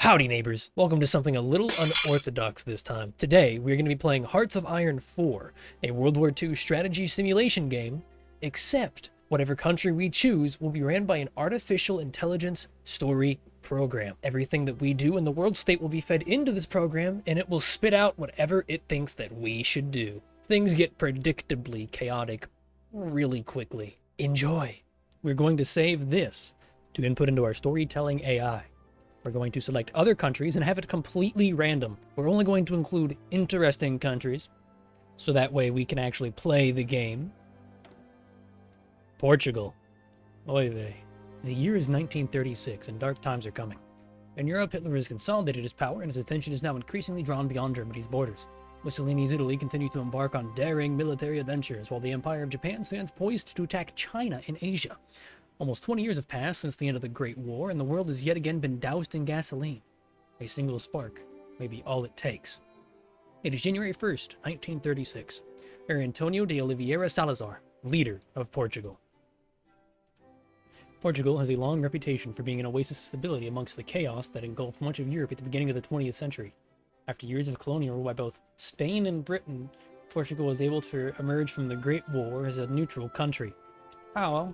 Howdy neighbors, welcome to something a little unorthodox this time. Today, we're going to be playing Hearts of Iron 4, a World War II strategy simulation game, except whatever country we choose will be ran by an artificial intelligence story program. Everything that we do in the world state will be fed into this program, and it will spit out whatever it thinks that we should do. Things get predictably chaotic really quickly. Enjoy! We're going to save this to input into our storytelling AI. We're going to select other countries and have it completely random. We're only going to include interesting countries, so that way we can actually play the game. Portugal. Oy vey. The year is 1936, and dark times are coming. In Europe, Hitler has consolidated his power, and his attention is now increasingly drawn beyond Germany's borders. Mussolini's Italy continues to embark on daring military adventures, while the Empire of Japan stands poised to attack China in Asia. Almost 20 years have passed since the end of the Great War, and the world has yet again been doused in gasoline. A single spark may be all it takes. It is January 1st, 1936. Antonio de Oliveira Salazar, leader of Portugal. Portugal has a long reputation for being an oasis of stability amongst the chaos that engulfed much of Europe at the beginning of the 20th century. After years of colonial rule by both Spain and Britain, Portugal was able to emerge from the Great War as a neutral country. How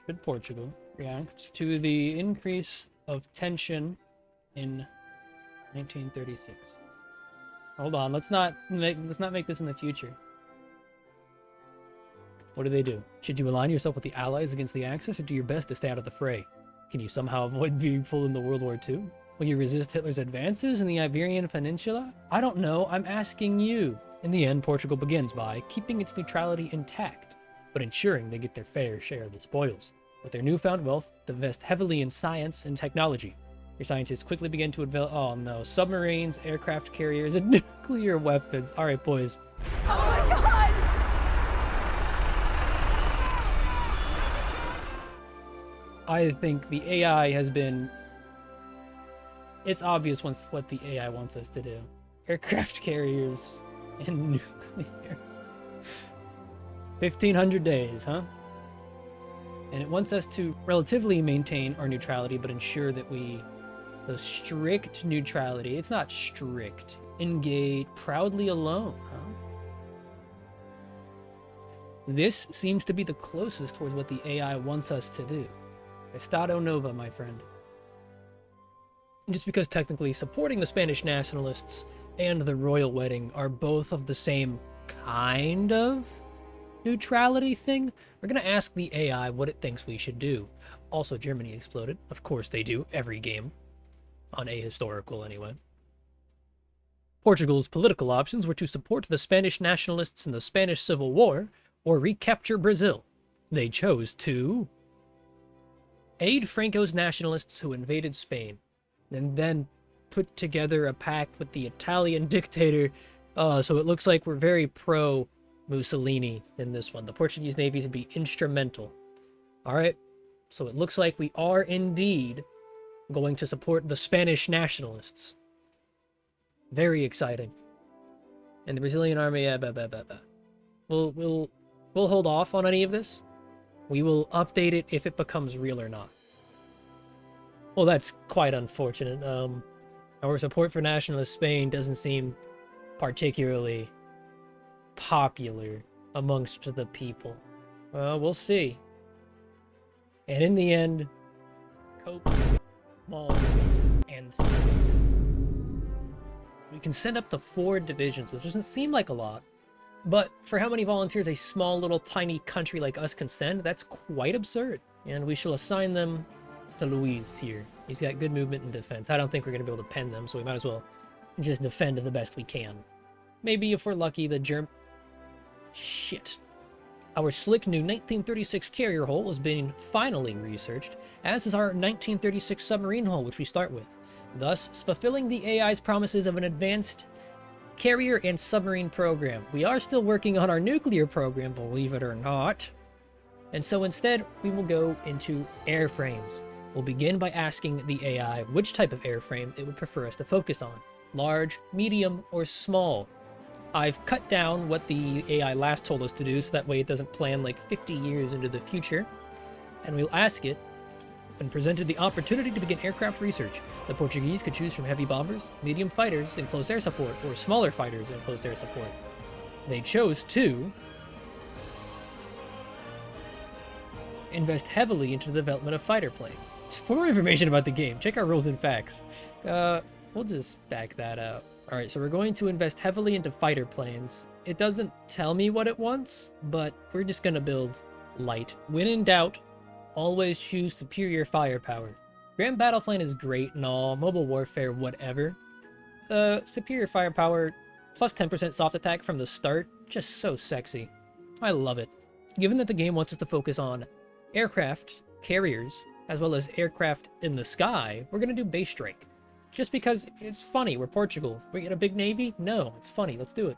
should Portugal react to the increase of tension in 1936? Hold on, let's not make this in the future. What do? Should you align yourself with the Allies against the Axis, or do your best to stay out of the fray? Can you somehow avoid being pulled into World War II? Will you resist Hitler's advances in the Iberian Peninsula? I don't know, I'm asking you. In the end, Portugal begins by keeping its neutrality intact, but ensuring they get their fair share of the spoils. With their newfound wealth, they invest heavily in science and technology. Your scientists quickly begin to develop, submarines, aircraft carriers, and nuclear weapons. All right, boys. Oh my god! I think the AI has been... It's obvious what the AI wants us to do. Aircraft carriers and nuclear. 1,500 days, huh? And it wants us to relatively maintain our neutrality, but ensure that the strict neutrality, it's not strict, engage proudly alone, huh? This seems to be the closest towards what the AI wants us to do. Estado Nova, my friend. Just because technically supporting the Spanish nationalists and the royal wedding are both of the same kind of neutrality thing, we're going to ask the AI what it thinks we should do. Also, Germany exploded. Of course they do, every game. On ahistorical, anyway. Portugal's political options were to support the Spanish nationalists in the Spanish Civil War, or recapture Brazil. They chose to aid Franco's nationalists who invaded Spain, and then put together a pact with the Italian dictator. So it looks like we're very pro Mussolini in this one. The Portuguese Navy would be instrumental. All right, so it looks like we are indeed going to support the Spanish nationalists. Very exciting. And the Brazilian army, We'll hold off on any of this. We will update it if it becomes real or not. Well, that's quite unfortunate. Our support for nationalist Spain doesn't seem particularly popular amongst the people. Well, we'll see. And in the end, Cope, Mall, and we can send up to 4 divisions, which doesn't seem like a lot. But for how many volunteers a small little tiny country like us can send, that's quite absurd. And we shall assign them to Luis here. He's got good movement and defense. I don't think we're going to be able to pen them, so we might as well just defend the best we can. Maybe if we're lucky, the Shit. Our slick new 1936 carrier hull is being finally researched, as is our 1936 submarine hull, which we start with, thus fulfilling the AI's promises of an advanced carrier and submarine program. We are still working on our nuclear program, believe it or not. And so instead, we will go into airframes. We'll begin by asking the AI which type of airframe it would prefer us to focus on. Large, medium, or small. I've cut down what the AI last told us to do, so that way it doesn't plan like 50 years into the future. And we'll ask it and presented the opportunity to begin aircraft research. The Portuguese could choose from heavy bombers, medium fighters in close air support, or smaller fighters in close air support. They chose to invest heavily into the development of fighter planes. For more information about the game, check our rules and facts. We'll just back that up. Alright, so we're going to invest heavily into fighter planes. It doesn't tell me what it wants, but we're just gonna build light. When in doubt, always choose superior firepower. Grand battle plane is great and all, mobile warfare, whatever. Superior firepower, plus 10% soft attack from the start, just so sexy. I love it. Given that the game wants us to focus on aircraft, carriers, as well as aircraft in the sky, we're gonna do base strike. Just because it's funny, we're Portugal. We get a big navy? No, it's funny, let's do it.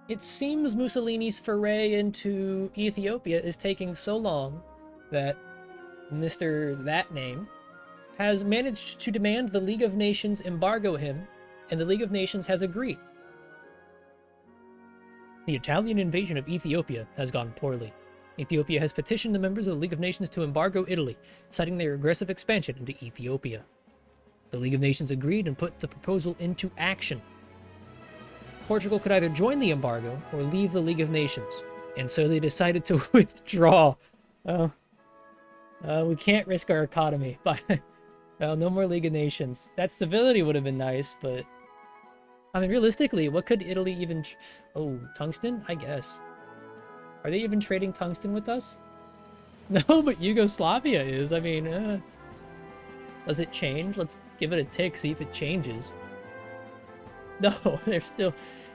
It seems Mussolini's foray into Ethiopia is taking so long that Mr. That Name has managed to demand the League of Nations embargo him, and the League of Nations has agreed. The Italian invasion of Ethiopia has gone poorly. Ethiopia has petitioned the members of the League of Nations to embargo Italy, citing their aggressive expansion into Ethiopia. The League of Nations agreed and put the proposal into action. Portugal could either join the embargo or leave the League of Nations, and so they decided to withdraw. We can't risk our economy. But no more League of Nations. That stability would have been nice, but I mean, realistically, what could Italy even... Oh, tungsten? I guess. Are they even trading tungsten with us? No, but Yugoslavia is. I mean, does it change? Let's give it a tick, see if it changes. No, they're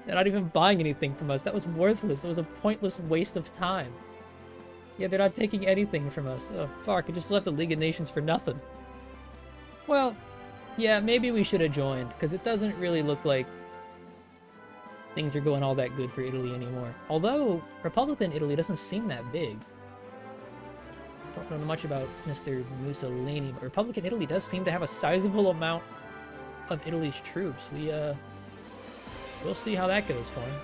not even buying anything from us. That was worthless. It was a pointless waste of time. Yeah, they're not taking anything from us. Oh, fuck, I just left the League of Nations for nothing. Well, yeah, maybe we should have joined, because it doesn't really look like things are going all that good for Italy anymore. Although, Republican Italy doesn't seem that big. Don't know much about Mr. Mussolini, but Republican Italy does seem to have a sizable amount of Italy's troops. We'll see how that goes for him.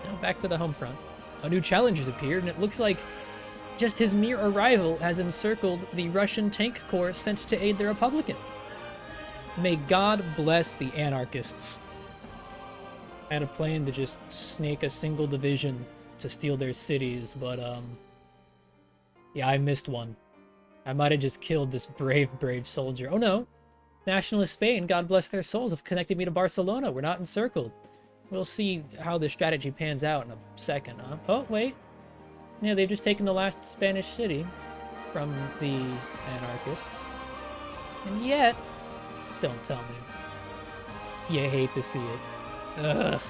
Now back to the home front. A new challenge has appeared, and it looks like just his mere arrival has encircled the Russian tank corps sent to aid the Republicans. May God bless the anarchists. I had a plan to just snake a single division to steal their cities, but yeah, I missed one. I might have just killed this brave soldier. Oh no, Nationalist Spain, God bless their souls, have connected me to Barcelona. We're not encircled. We'll see how this strategy pans out in a second, huh? Oh, wait. Yeah, they've just taken the last Spanish city from the anarchists. And yet, don't tell me. You hate to see it. Ugh.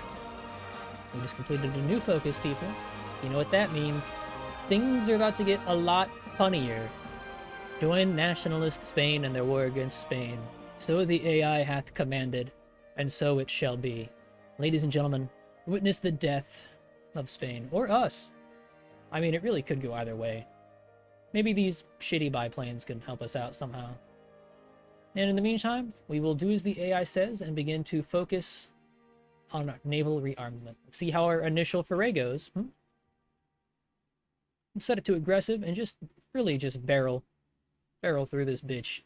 We just completed a new focus, people. You know what that means. Things are about to get a lot funnier. Join Nationalist Spain in their war against Spain. So the AI hath commanded, and so it shall be. Ladies and gentlemen, witness the death of Spain. Or us. I mean, it really could go either way. Maybe these shitty biplanes can help us out somehow. And in the meantime, we will do as the AI says and begin to focus on naval rearmament. See how our initial foray goes. Set it to aggressive and just really just barrel through this bitch.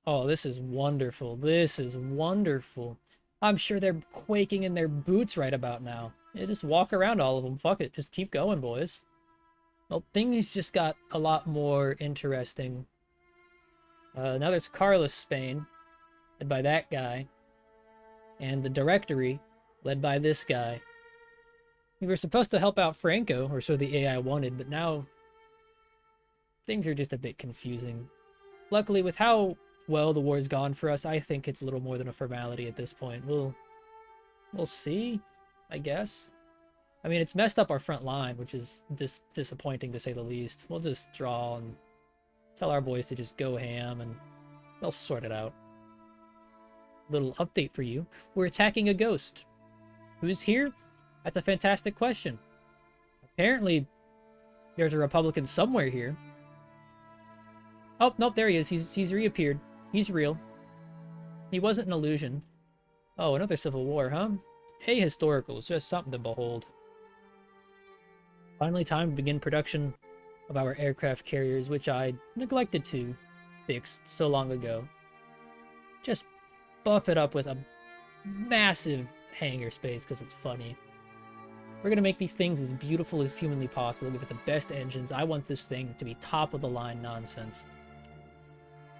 Oh, this is wonderful. This is wonderful. I'm sure they're quaking in their boots right about now. Yeah, just walk around all of them. Fuck it. Just keep going, boys. Well, things just got a lot more interesting. Now there's Carlos, Spain, led by that guy. And the Directory, led by this guy. We were supposed to help out Franco, or so the AI wanted, but now things are just a bit confusing. Luckily, with how well the war's gone for us, I think it's a little more than a formality at this point. We'll see, I guess. I mean, it's messed up our front line, which is disappointing to say the least. We'll just draw and tell our boys to just go ham, and they'll sort it out. Little update for you. We're attacking a ghost. Who's here? That's a fantastic question. Apparently, there's a Republican somewhere here. Oh, nope, there he is. He's reappeared. He's real. He wasn't an illusion. Oh, another civil war, huh? Hey, historical. It's just something to behold. Finally time to begin production of our aircraft carriers, which I neglected to fix so long ago. Just buff it up with a massive hangar space because it's funny. We're going to make these things as beautiful as humanly possible, give it the best engines. I want this thing to be top of the line nonsense.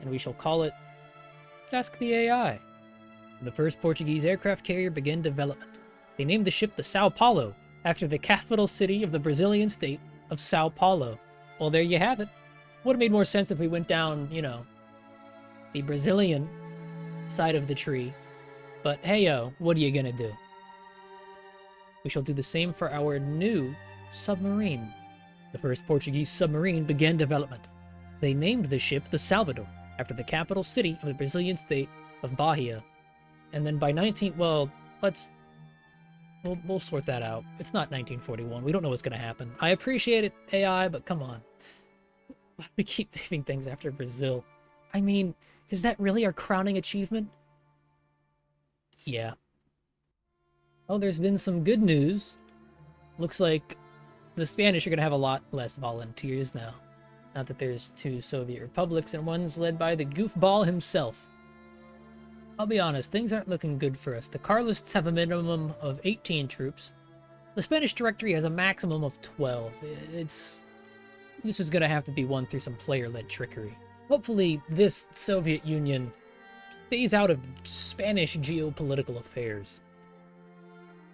And we shall call it Ask the AI. The first Portuguese aircraft carrier began development. They named the ship the Sao Paulo, after the capital city of the Brazilian state of Sao Paulo. Well, there you have it. Would have made more sense if we went down, you know, the Brazilian side of the tree. But hey-o, what are you gonna do? We shall do the same for our new submarine. The first Portuguese submarine began development. They named the ship the Salvador, after the capital city of the Brazilian state of Bahia. And then by we'll sort that out. It's not 1941. We don't know what's going to happen. I appreciate it, AI, but come on. Why do we keep naming things after Brazil? I mean, is that really our crowning achievement? Yeah. Oh, there's been some good news. Looks like the Spanish are going to have a lot less volunteers now. Not that there's 2 Soviet republics and one's led by the goofball himself. I'll be honest, things aren't looking good for us. The Carlists have a minimum of 18 troops. The Spanish Directory has a maximum of 12. This is going to have to be won through some player-led trickery. Hopefully, this Soviet Union stays out of Spanish geopolitical affairs.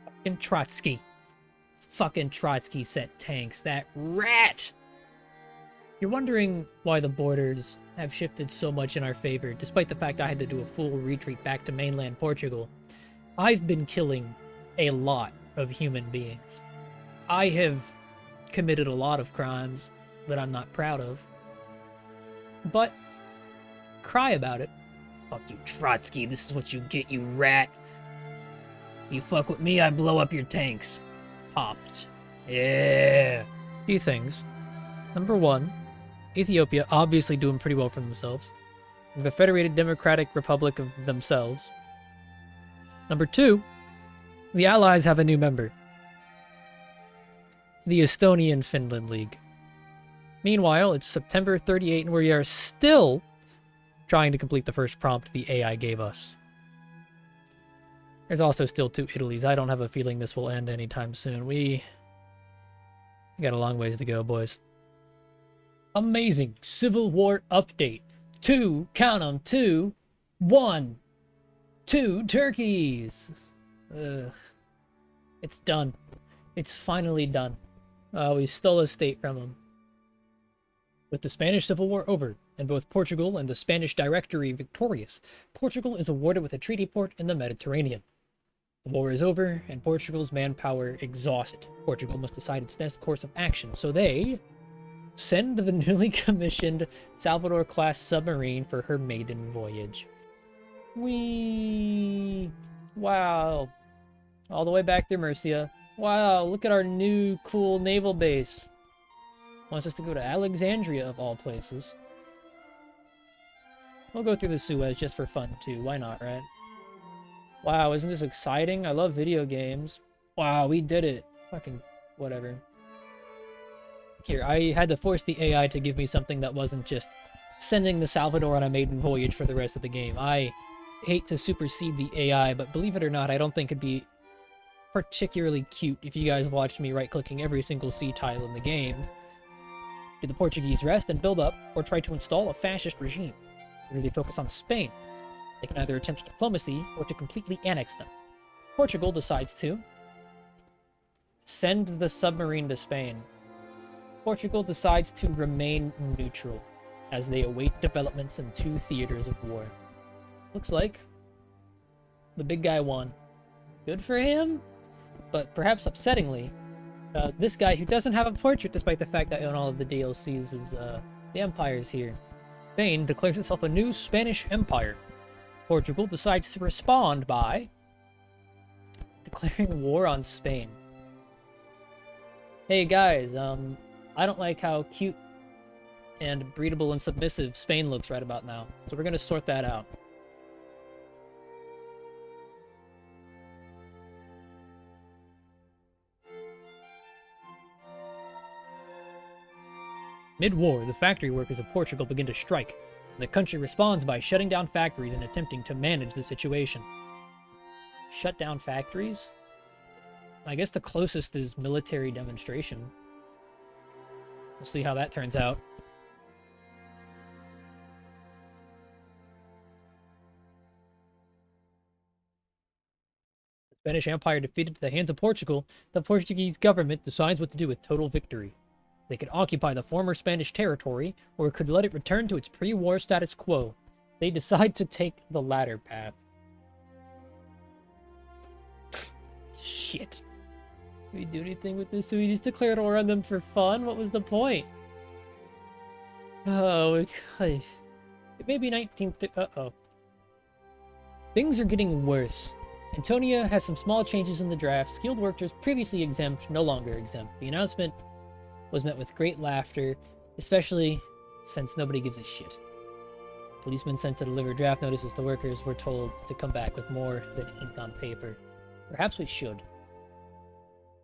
Fucking Trotsky. Fucking Trotsky sent tanks. That rat! You're wondering why the borders have shifted so much in our favor, despite the fact I had to do a full retreat back to mainland Portugal. I've been killing a lot of human beings. I have committed a lot of crimes that I'm not proud of. But cry about it. Fuck you, Trotsky. This is what you get, you rat. You fuck with me, I blow up your tanks. Popped. Yeah. Few things. Number 1, Ethiopia obviously doing pretty well for themselves. The Federated Democratic Republic of themselves. Number 2, the Allies have a new member. The Estonian-Finland League. Meanwhile, it's September 38 and we are still trying to complete the first prompt the AI gave us. There's also still 2 Italies. I don't have a feeling this will end anytime soon. We got a long ways to go, boys. Amazing Civil War update. 2, count 'em, 2, 1, 2 turkeys. Ugh. It's done. It's finally done. We stole a state from them. With the Spanish Civil War over, and both Portugal and the Spanish Directory victorious, Portugal is awarded with a treaty port in the Mediterranean. The war is over, and Portugal's manpower exhausted. Portugal must decide its next course of action, so they send the newly commissioned Salvador-class submarine for her maiden voyage. Whee! Wow. All the way back to Murcia. Wow, look at our new cool naval base. Wants us to go to Alexandria, of all places. We'll go through the Suez just for fun, too. Why not, right? Wow, isn't this exciting? I love video games. Wow, we did it. Fucking whatever. Here, I had to force the AI to give me something that wasn't just sending the Salvador on a maiden voyage for the rest of the game. I hate to supersede the AI, but believe it or not, I don't think it'd be particularly cute if you guys watched me right-clicking every single sea tile in the game. Do the Portuguese rest and build up, or try to install a fascist regime? Or do they focus on Spain? They can either attempt diplomacy, or to completely annex them. Portugal decides to send the submarine to Spain. Portugal decides to remain neutral, as they await developments in 2 theaters of war. Looks like the big guy won. Good for him, but perhaps upsettingly, this guy who doesn't have a portrait, despite the fact that in all of the DLCs is the Empire's here. Spain declares itself a new Spanish Empire. Portugal decides to respond by declaring war on Spain. Hey guys, I don't like how cute and breedable and submissive Spain looks right about now, so we're gonna sort that out. Mid-war, the factory workers of Portugal begin to strike. The country responds by shutting down factories and attempting to manage the situation. Shut down factories? I guess the closest is military demonstration. We'll see how that turns out. The Spanish Empire defeated to the hands of Portugal, the Portuguese government decides what to do with total victory. They could occupy the former Spanish territory, or could let it return to its pre-war status quo. They decide to take the latter path. Shit. Did we do anything with this? So we just declared war on them for fun? What was the point? Oh, it may be 1930. Uh-oh. Things are getting worse. Antonia has some small changes in the draft. Skilled workers previously exempt, no longer exempt. The announcement was met with great laughter, especially since nobody gives a shit. Policemen sent to deliver draft notices to workers were told to come back with more than ink on paper. Perhaps we should.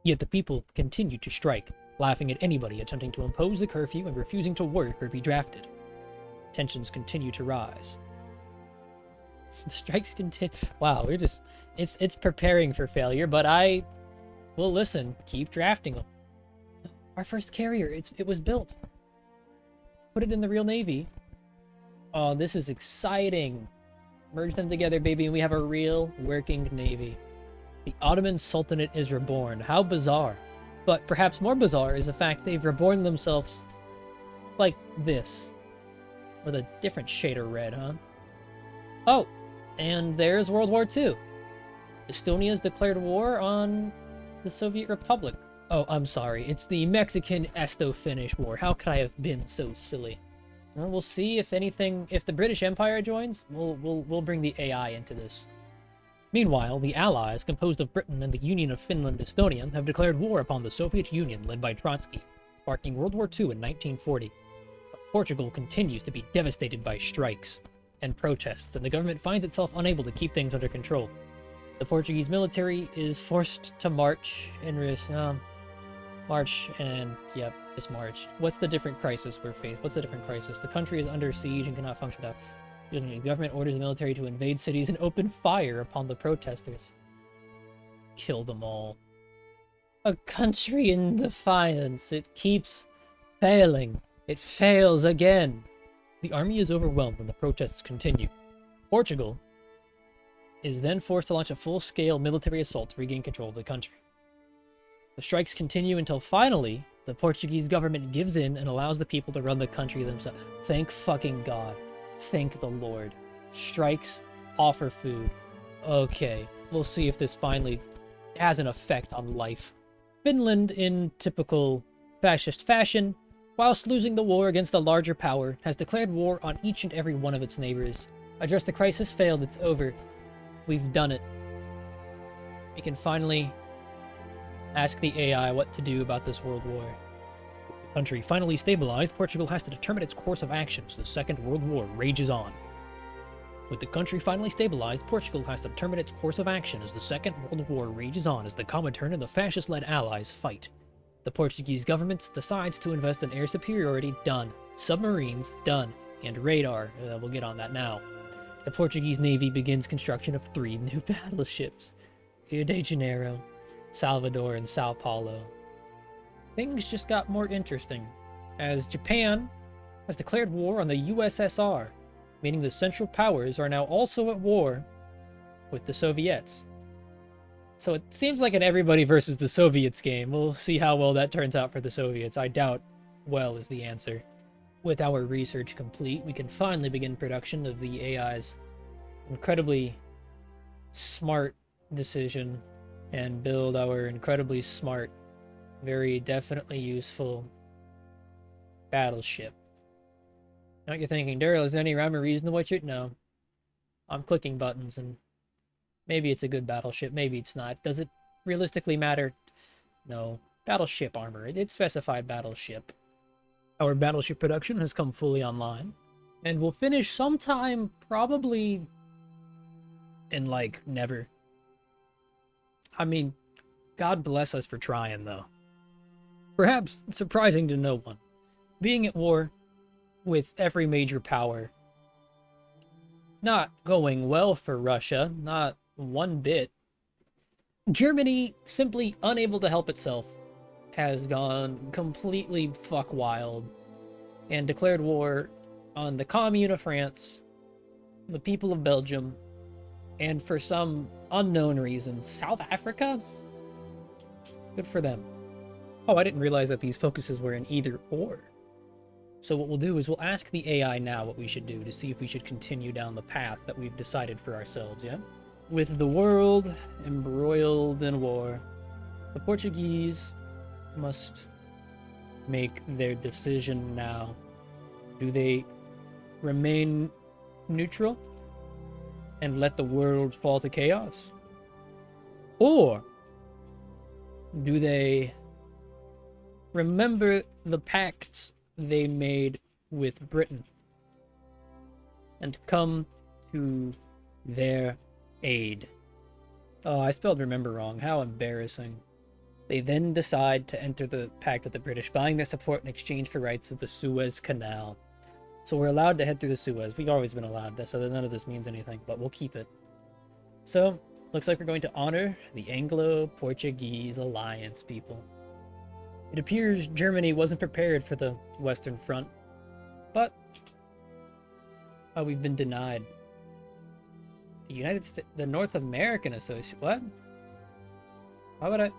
Yet the people continue to strike, laughing at anybody attempting to impose the curfew and refusing to work or be drafted. Tensions continue to rise. The strikes continue. Wow, we're just... It's preparing for failure, but I will listen. Keep drafting them. Our first carrier, it was built. Put it in the real Navy. Oh, this is exciting. Merge them together, baby, and we have a real working Navy. The Ottoman Sultanate is reborn. How bizarre. But perhaps more bizarre is the fact they've reborn themselves like this. With a different shade of red, huh? Oh, and there's World War II. Estonia's declared war on the Soviet Republic. Oh, I'm sorry. It's the Mexican-Esto-Finnish War. How could I have been so silly? Well, we'll see if anything... If the British Empire joins, we'll bring the AI into this. Meanwhile, the Allies, composed of Britain and the Union of Finland-Estonia, have declared war upon the Soviet Union led by Trotsky, sparking World War II in 1940. But Portugal continues to be devastated by strikes and protests, and the government finds itself unable to keep things under control. The Portuguese military is forced to march and this March. What's the different crisis we're faced? What's the different crisis? The country is under siege and cannot function out. The government orders the military to invade cities and open fire upon the protesters. Kill them all. A country in defiance. It keeps failing. It fails again. The army is overwhelmed and the protests continue. Portugal is then forced to launch a full-scale military assault to regain control of the country. The strikes continue until finally, the Portuguese government gives in and allows the people to run the country themselves. Thank fucking God. Thank the Lord. Strikes, offer food. Okay, we'll see if this finally has an effect on life. Finland, in typical fascist fashion, whilst losing the war against a larger power, has declared war on each and every one of its neighbors. Address the crisis failed, it's over. We've done it. We can finally ask the AI what to do about this world war. The country finally stabilized, Portugal has to determine its course of action as the Second World War rages on. With the country finally stabilized, Portugal has to determine its course of action as the Second World War rages on as the Comintern and the fascist-led allies fight. The Portuguese government decides to invest in air superiority, done. Submarines, done. And radar, we'll get on that now. The Portuguese Navy begins construction of 3 new battleships. Rio de Janeiro, Salvador, and Sao Paulo. Things just got more interesting, as Japan has declared war on the USSR, meaning the Central Powers are now also at war with the Soviets. So it seems like an everybody versus the Soviets game. We'll see how well that turns out for the Soviets. I doubt well is the answer. With our research complete, we can finally begin production of the AI's incredibly smart decision and build our incredibly smart, very definitely useful battleship. Now you're thinking, Daryl, is there any rhyme or reason to what you're... No. I'm clicking buttons and maybe it's a good battleship, maybe it's not. Does it realistically matter? No. Battleship armor. It's specified battleship. Our battleship production has come fully online, and we'll finish sometime probably in, like, never. I mean, God bless us for trying, though. Perhaps surprising to no one. being at war with every major power. Not going well for Russia, not one bit. Germany, simply unable to help itself, has gone completely fuck wild and declared war on the Commune of France, the people of Belgium, and for some unknown reason, South Africa? Good for them. Oh, I didn't realize that these focuses were in either or. So what we'll do is we'll ask the AI now what we should do to see if we should continue down the path that we've decided for ourselves, yeah? With the world embroiled in war, the Portuguese must make their decision now. Do they remain neutral and let the world fall to chaos? Or do they remember the pacts they made with Britain and come to their aid? Oh, I spelled remember wrong. How embarrassing. They then decide to enter the pact with the British, buying their support in exchange for rights of the Suez Canal. So we're allowed to head through the Suez. We've always been allowed this, so none of this means anything, but we'll keep it. So, looks like we're going to honor the Anglo-Portuguese alliance, people. It appears Germany wasn't prepared for the Western Front, but we've been denied. The United States, the North American Association, what? Why would I?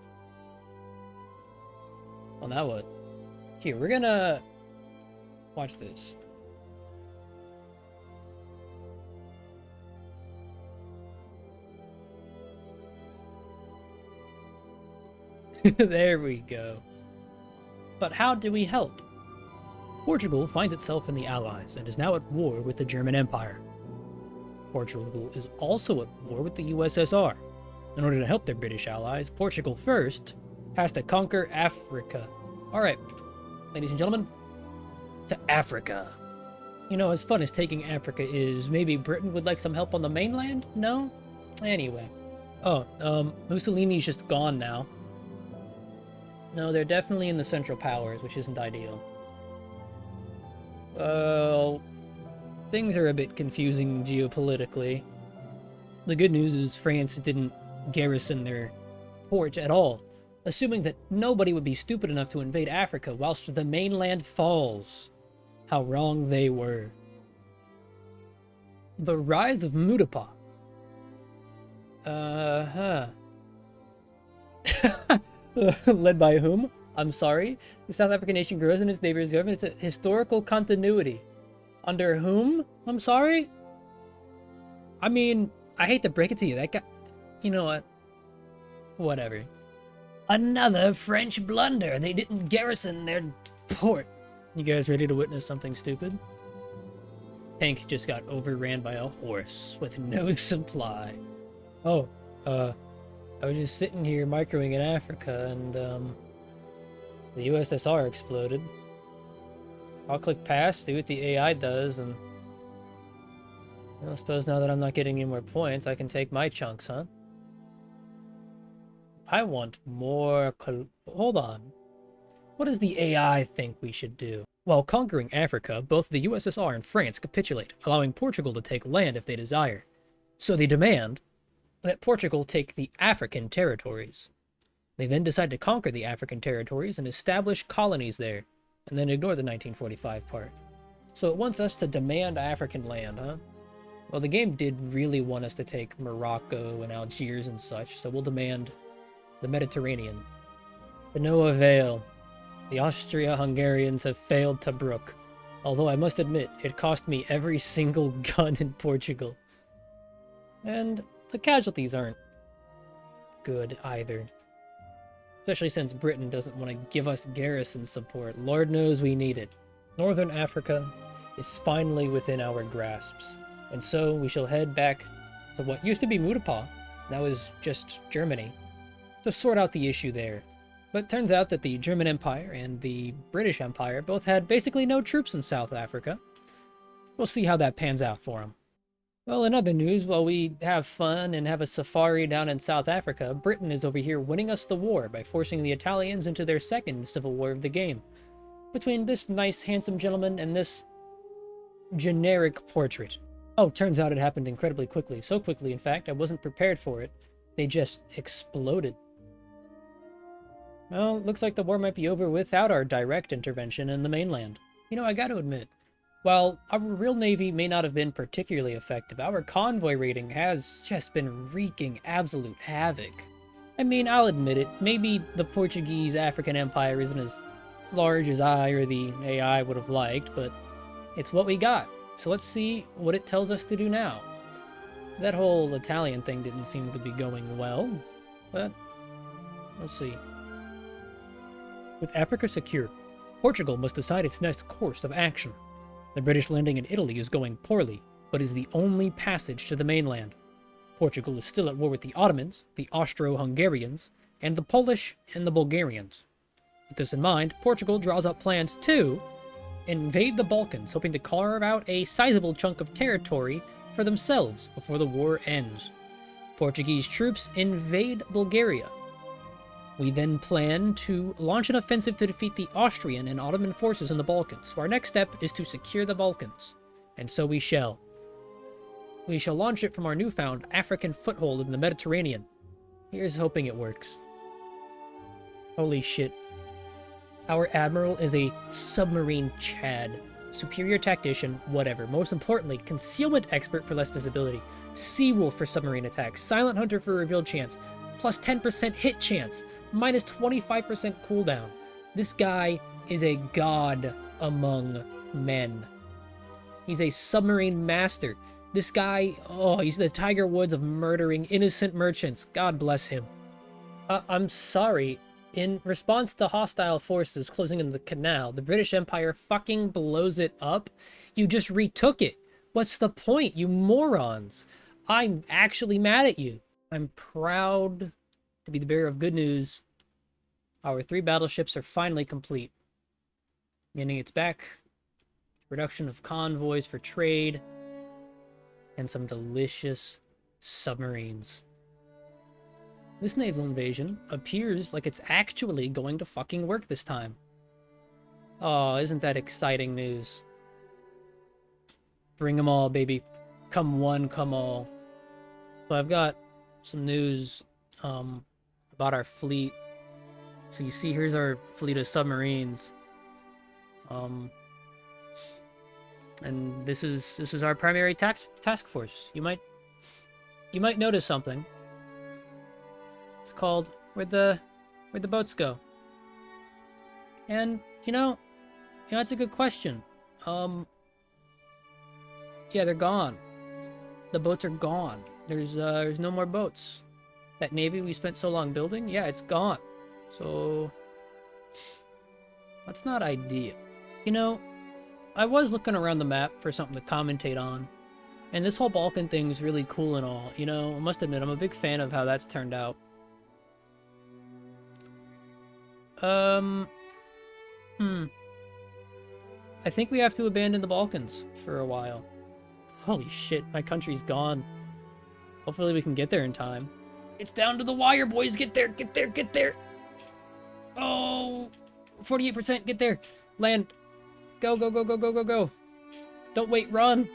Well, now what? Here, we're gonna watch this. There we go. But how do we help? Portugal finds itself in the Allies and is now at war with the German Empire. Portugal is also at war with the USSR. In order to help their British allies, Portugal first has to conquer Africa. Alright, ladies and gentlemen, to Africa. You know, as fun as taking Africa is, maybe Britain would like some help on the mainland? No? Anyway. Oh, Mussolini's just gone now. No, they're definitely in the Central Powers, which isn't ideal. Well, things are a bit confusing geopolitically. The good news is France didn't garrison their port at all, assuming that nobody would be stupid enough to invade Africa whilst the mainland falls. How wrong they were. The rise of Mutapa. Led by whom? I'm sorry. The South African nation grows in its neighbors' government. It's a historical continuity. Under whom? I'm sorry? I mean, I hate to break it to you. That guy... You know what? Whatever. Another French blunder. They didn't garrison their port. You guys ready to witness something stupid? Tank just got overran by a horse with no supply. Oh, I was just sitting here microing in Africa, and, the USSR exploded. I'll click pass, see what the AI does, and... I suppose now that I'm not getting any more points, I can take my chunks, huh? I want more hold on. What does the AI think we should do? While conquering Africa, both the USSR and France capitulate, allowing Portugal to take land if they desire. So they demand that Portugal take the African territories. They then decide to conquer the African territories and establish colonies there, and then ignore the 1945 part. So it wants us to demand African land, huh? Well, the game did really want us to take Morocco and Algiers and such, so we'll demand the Mediterranean. To no avail. The Austria-Hungarians have failed Tobruk, although I must admit, it cost me every single gun in Portugal. And the casualties aren't good either. Especially since Britain doesn't want to give us garrison support. Lord knows we need it. Northern Africa is finally within our grasps, and so we shall head back to what used to be Mutapa, now is just Germany, to sort out the issue there. But it turns out that the German Empire and the British Empire both had basically no troops in South Africa. We'll see how that pans out for them. Well, in other news, while we have fun and have a safari down in South Africa, Britain is over here winning us the war by forcing the Italians into their second civil war of the game. between this nice, handsome gentleman and this generic portrait. Oh, turns out it happened incredibly quickly. So quickly, in fact, I wasn't prepared for it. They just exploded. Well, looks like the war might be over without our direct intervention in the mainland. You know, I gotta admit, while our real navy may not have been particularly effective, our convoy raiding has just been wreaking absolute havoc. I mean, I'll admit it, maybe the Portuguese African Empire isn't as large as I or the AI would have liked, but it's what we got. So let's see what it tells us to do now. That whole Italian thing didn't seem to be going well, but we'll see. With Africa secure, Portugal must decide its next course of action. The British landing in Italy is going poorly, but is the only passage to the mainland. Portugal is still at war with the Ottomans, the Austro-Hungarians, and the Polish and the Bulgarians. With this in mind, Portugal draws up plans to invade the Balkans, hoping to carve out a sizable chunk of territory for themselves before the war ends. Portuguese troops invade Bulgaria. We then plan to launch an offensive to defeat the Austrian and Ottoman forces in the Balkans. So our next step is to secure the Balkans. And so we shall. We shall launch it from our newfound African foothold in the Mediterranean. Here's hoping it works. Holy shit. Our admiral is a submarine Chad. Superior tactician, whatever. Most importantly, concealment expert for less visibility. Seawolf for submarine attacks. Silent hunter for reveal chance. Plus 10% hit chance. Minus 25% cooldown. This guy is a god among men. He's a submarine master. This guy, oh, he's the Tiger Woods of murdering innocent merchants. God bless him. I'm sorry. In response to hostile forces closing in the canal, the British Empire fucking blows it up. You just retook it. What's the point, you morons? I'm actually mad at you. I'm proud to be the bearer of good news. Our 3 battleships are finally complete. Meaning it's back. Reduction of convoys for trade. And some delicious submarines. This naval invasion appears like it's actually going to fucking work this time. Oh, isn't that exciting news? Bring them all, baby. Come one, come all. So I've got some news about our fleet. So you see, here's our fleet of submarines. And this is our primary task force. You might notice something. It's called Where'd the Boats Go? And you know, that's a good question. Yeah, they're gone. The boats are gone. There's no more boats. That navy we spent so long building, yeah, it's gone. So that's not ideal. You know, I was looking around the map for something to commentate on, and this whole Balkan thing's really cool and all. You know, I must admit, I'm a big fan of how that's turned out. I think we have to abandon the Balkans for a while. Holy shit, my country's gone. Hopefully we can get there in time. It's down to the wire, boys. Get there, get there, get there. Oh, 48%, get there. Land. Go, go, go, go, go, go, go. Don't wait, run.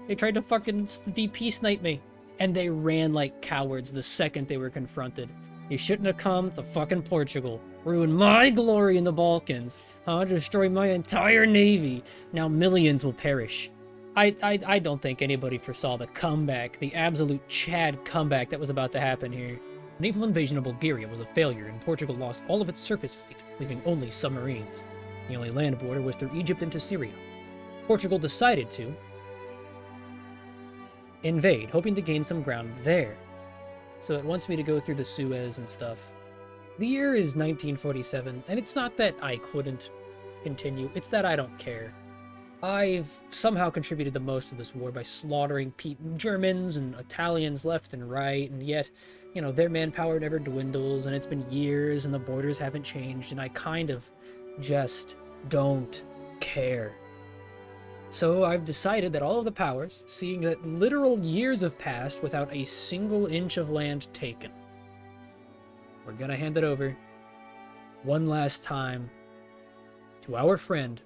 They tried to fucking VP snipe me. And they ran like cowards the second they were confronted. You shouldn't have come to fucking Portugal. Ruin my glory in the Balkans. Destroy my entire navy. Now millions will perish. I don't think anybody foresaw the comeback, the absolute Chad comeback that was about to happen here. The naval invasion of Bulgaria was a failure, and Portugal lost all of its surface fleet, leaving only submarines. The only land border was through Egypt into Syria. Portugal decided to invade, hoping to gain some ground there. So it wants me to go through the Suez and stuff. The year is 1947, and it's not that I couldn't continue, it's that I don't care. I've somehow contributed the most to this war by slaughtering Germans and Italians left and right, and yet, you know, their manpower never dwindles, and it's been years, and the borders haven't changed, and I kind of just don't care. So I've decided that all of the powers, seeing that literal years have passed without a single inch of land taken, we're gonna hand it over one last time To our friend,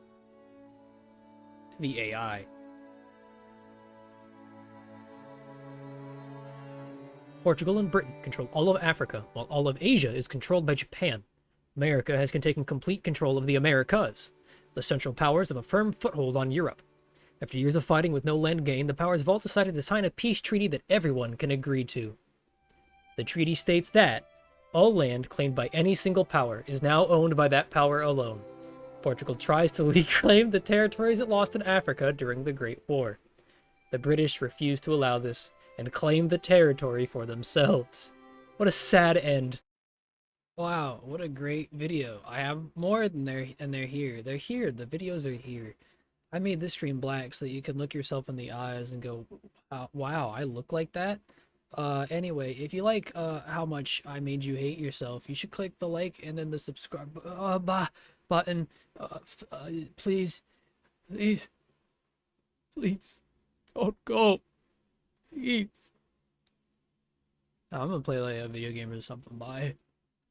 the AI. Portugal and Britain control all of Africa, while all of Asia is controlled by Japan. America has taken complete control of the Americas. The Central Powers have a firm foothold on Europe. After years of fighting with no land gain, the powers have all decided to sign a peace treaty that everyone can agree to. The treaty states that all land claimed by any single power is now owned by that power alone. Portugal tries to reclaim the territories it lost in Africa during the Great War. The British refuse to allow this and claim the territory for themselves. What a sad end. Wow, what a great video. I have more than they're here. They're here. The videos are here. I made this stream black so that you can look yourself in the eyes and go, wow, I look like that? Anyway, if you like how much I made you hate yourself, you should click the like and then the subscribe button. Please, please, please, don't go. Please. I'm gonna play like a video game or something. Bye.